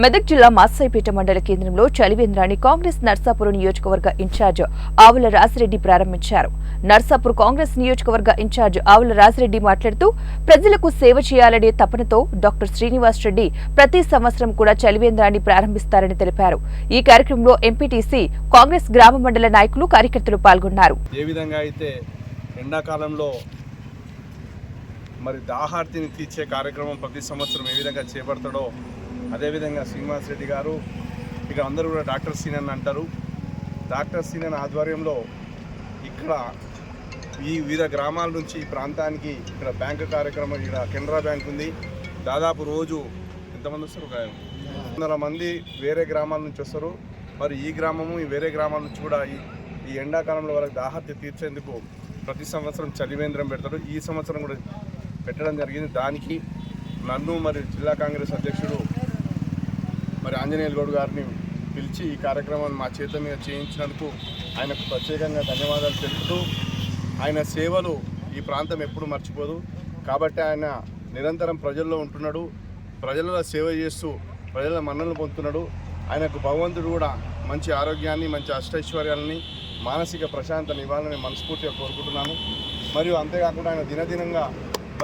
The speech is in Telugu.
మెదక్ జిల్లా మాసాయిపేట మండల కేంద్రంలో చలివేంద్రాన్ని కాంగ్రెస్ నర్సాపూర్ నియోజకవర్గ ఇన్ఛార్జ్ ఆవుల రాజిరెడ్డి ప్రారంభించారు. నర్సాపూర్ కాంగ్రెస్ నియోజకవర్గ ఇన్ఛార్జ్ ఆవుల రాజిరెడ్డి మాట్లాడుతూ ప్రజలకు సేవ చేయాలనే తపనతో డాక్టర్ శ్రీనివాస్ రెడ్డి ప్రతి సంవత్సరం కూడా చలివేంద్రాన్ని ప్రారంభిస్తారని తెలిపారు. ఈ కార్యక్రమంలో ఎంపీటీసీ కాంగ్రెస్ గ్రామ మండల నాయకులు కార్యకర్తలు పాల్గొన్నారు. ఏ విధంగా అయితే ఎండాకాలంలో మరి దాహార్తిని తీర్చే కార్యక్రమం ప్రతి సంవత్సరం ఏ విధంగా చేపడతాడో అదేవిధంగా శ్రీనివాస్ రెడ్డి గారు ఇక అందరూ కూడా డాక్టర్ సీనన్ అంటారు. డాక్టర్ సీనన్ ఆధ్వర్యంలో ఇక్కడ ఈ వివిధ గ్రామాల నుంచి ఈ ప్రాంతానికి ఇక్కడ బ్యాంకు కార్యక్రమం, ఇక్కడ కెనరా బ్యాంక్ ఉంది. దాదాపు రోజు ఎంతమంది వస్తారు? 100 మంది వేరే గ్రామాల నుంచి వస్తారు. మరి ఈ గ్రామము ఈ వేరే గ్రామాల నుంచి కూడా ఈ ఎండాకాలంలో వాళ్ళకి దాహార్తి తీర్చేందుకు ప్రతి సంవత్సరం చలివేంద్రం పెడతారు. ఈ సంవత్సరం కూడా పెట్టడం జరిగింది. దానికి నన్ను మరి జిల్లా కాంగ్రెస్ అధ్యక్షుడు మరి ఆంజనేయులు గౌడ్ గారిని పిలిచి ఈ కార్యక్రమాన్ని మా చేత మీద చేయించినందుకు ఆయనకు ప్రత్యేకంగా ధన్యవాదాలు తెలుపుతూ, ఆయన సేవలు ఈ ప్రాంతం ఎప్పుడు మర్చిపోదు. కాబట్టి ఆయన నిరంతరం ప్రజల్లో ఉంటున్నాడు, ప్రజలలో సేవ చేస్తూ ప్రజల మన్ననలు పొందుతున్నాడు. ఆయనకు భగవంతుడు కూడా మంచి ఆరోగ్యాన్ని, మంచి అష్టైశ్వర్యాలని, మానసిక ప్రశాంతత ఇవ్వాలని మనస్ఫూర్తిగా కోరుకుంటున్నాను. మరియు అంతేకాకుండా ఆయన దినదినంగా